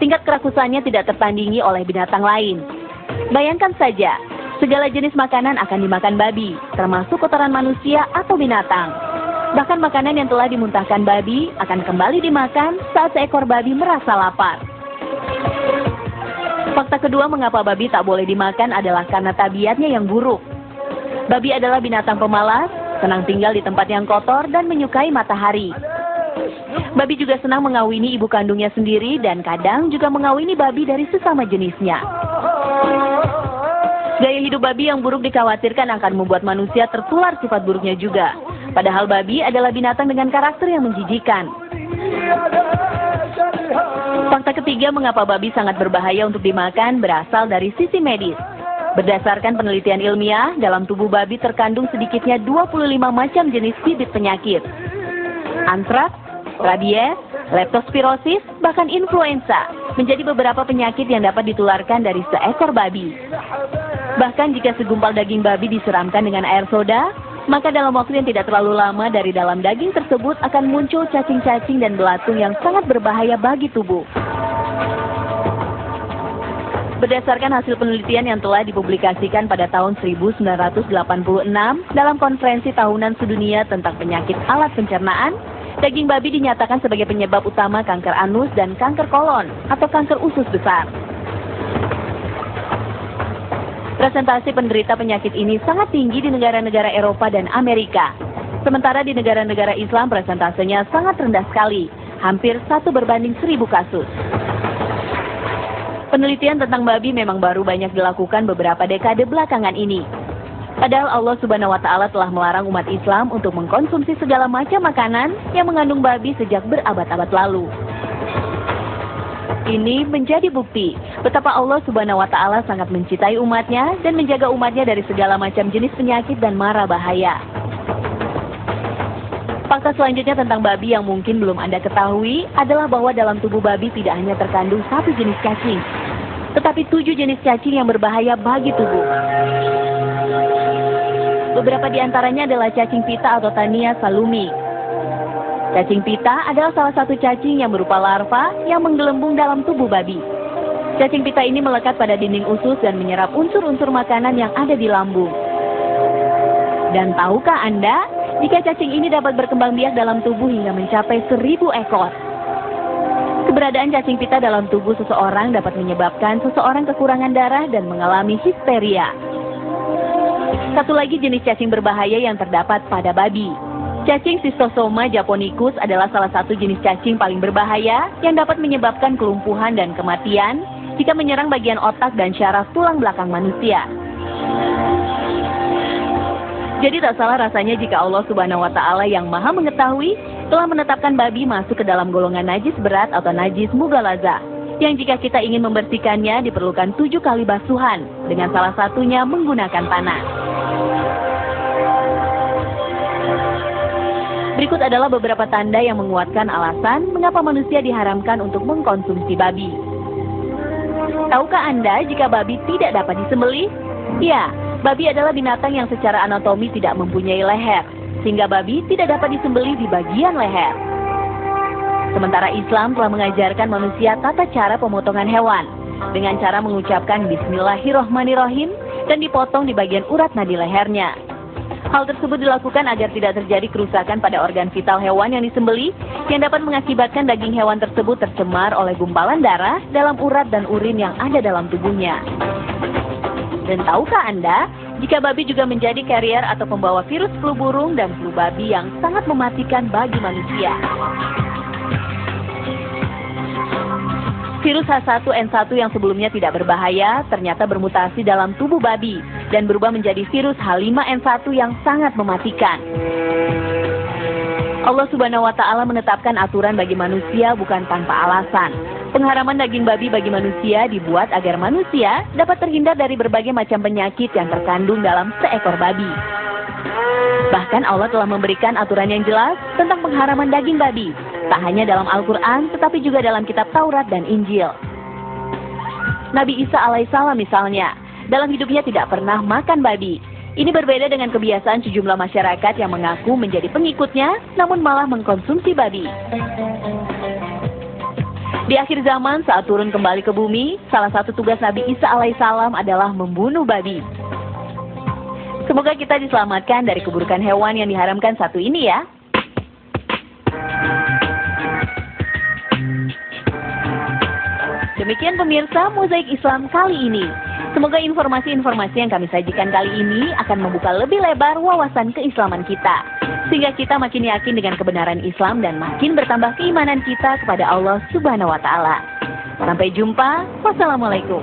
Tingkat kerakusannya tidak tertandingi oleh binatang lain. Bayangkan saja, segala jenis makanan akan dimakan babi, termasuk kotoran manusia atau binatang. Bahkan makanan yang telah dimuntahkan babi akan kembali dimakan saat seekor babi merasa lapar. Fakta kedua mengapa babi tak boleh dimakan adalah karena tabiatnya yang buruk. Babi adalah binatang pemalas, senang tinggal di tempat yang kotor dan menyukai matahari. Babi juga senang mengawini ibu kandungnya sendiri dan kadang juga mengawini babi dari sesama jenisnya. Gaya hidup babi yang buruk dikhawatirkan akan membuat manusia tertular sifat buruknya juga. Padahal babi adalah binatang dengan karakter yang menjijikan. Fakta ketiga mengapa babi sangat berbahaya untuk dimakan berasal dari sisi medis. Berdasarkan penelitian ilmiah, dalam tubuh babi terkandung sedikitnya 25 macam jenis bibit penyakit. Antraks, rabies, leptospirosis, bahkan influenza menjadi beberapa penyakit yang dapat ditularkan dari seekor babi. Bahkan jika segumpal daging babi disiramkan dengan air soda, maka dalam waktu yang tidak terlalu lama dari dalam daging tersebut akan muncul cacing-cacing dan belatung yang sangat berbahaya bagi tubuh. Berdasarkan hasil penelitian yang telah dipublikasikan pada tahun 1986 dalam konferensi tahunan sedunia tentang penyakit alat pencernaan, daging babi dinyatakan sebagai penyebab utama kanker anus dan kanker kolon atau kanker usus besar. Presentasi penderita penyakit ini sangat tinggi di negara-negara Eropa dan Amerika. Sementara di negara-negara Islam presentasenya sangat rendah sekali, hampir 1:1000 kasus. Penelitian tentang babi memang baru banyak dilakukan beberapa dekade belakangan ini. Padahal Allah Subhanahu wa Ta'ala telah melarang umat Islam untuk mengkonsumsi segala macam makanan yang mengandung babi sejak berabad-abad lalu. Ini menjadi bukti betapa Allah Subhanahu wa Ta'ala sangat mencintai umatnya dan menjaga umatnya dari segala macam jenis penyakit dan mara bahaya. Fakta selanjutnya tentang babi yang mungkin belum Anda ketahui adalah bahwa dalam tubuh babi tidak hanya terkandung 1 jenis cacing, tetapi 7 jenis cacing yang berbahaya bagi tubuh. Beberapa di antaranya adalah cacing pita atau Tania salumi. Cacing pita adalah salah satu cacing yang berupa larva yang menggelembung dalam tubuh babi. Cacing pita ini melekat pada dinding usus dan menyerap unsur-unsur makanan yang ada di lambung. Dan tahukah Anda, jika cacing ini dapat berkembang biak dalam tubuh hingga mencapai 1000 ekor. Keberadaan cacing pita dalam tubuh seseorang dapat menyebabkan seseorang kekurangan darah dan mengalami histeria. Satu lagi jenis cacing berbahaya yang terdapat pada babi. Cacing Schistosoma japonicus adalah salah satu jenis cacing paling berbahaya yang dapat menyebabkan kelumpuhan dan kematian jika menyerang bagian otak dan syaraf tulang belakang manusia. Jadi tak salah rasanya jika Allah Subhanahu wa Ta'ala yang Maha Mengetahui telah menetapkan babi masuk ke dalam golongan najis berat atau najis mughalazah, yang jika kita ingin membersihkannya diperlukan 7 kali basuhan, dengan salah satunya menggunakan tanah. Berikut adalah beberapa tanda yang menguatkan alasan mengapa manusia diharamkan untuk mengkonsumsi babi. Tahukah Anda jika babi tidak dapat disembelih? Ya, babi adalah binatang yang secara anatomi tidak mempunyai leher, sehingga babi tidak dapat disembelih di bagian leher. Sementara Islam telah mengajarkan manusia tata cara pemotongan hewan, dengan cara mengucapkan Bismillahirrohmanirrohim dan dipotong di bagian urat nadi lehernya. Hal tersebut dilakukan agar tidak terjadi kerusakan pada organ vital hewan yang disembelih, yang dapat mengakibatkan daging hewan tersebut tercemar oleh gumpalan darah dalam urat dan urin yang ada dalam tubuhnya. Dan tahukah Anda, jika babi juga menjadi karier atau pembawa virus flu burung dan flu babi yang sangat mematikan bagi manusia. Virus H1N1 yang sebelumnya tidak berbahaya ternyata bermutasi dalam tubuh babi dan berubah menjadi virus H5N1 yang sangat mematikan. Allah Subhanahu wa Ta'ala menetapkan aturan bagi manusia bukan tanpa alasan. Pengharaman daging babi bagi manusia dibuat agar manusia dapat terhindar dari berbagai macam penyakit yang terkandung dalam seekor babi. Bahkan Allah telah memberikan aturan yang jelas tentang pengharaman daging babi, tak hanya dalam Al-Quran, tetapi juga dalam kitab Taurat dan Injil. Nabi Isa alaihissalam misalnya, dalam hidupnya tidak pernah makan babi. Ini berbeda dengan kebiasaan sejumlah masyarakat yang mengaku menjadi pengikutnya, namun malah mengkonsumsi babi. Di Di akhir zaman saat turun kembali ke bumi, salah satu tugas Nabi Isa alaihissalam adalah membunuh babi. Semoga kita diselamatkan dari keburukan hewan yang diharamkan satu ini ya. Demikian pemirsa Mozaik Islam kali ini. Semoga informasi-informasi yang kami sajikan kali ini akan membuka lebih lebar wawasan keislaman kita. Sehingga kita makin yakin dengan kebenaran Islam dan makin bertambah keimanan kita kepada Allah Subhanahu wa Ta'ala. Sampai jumpa. Wassalamualaikum.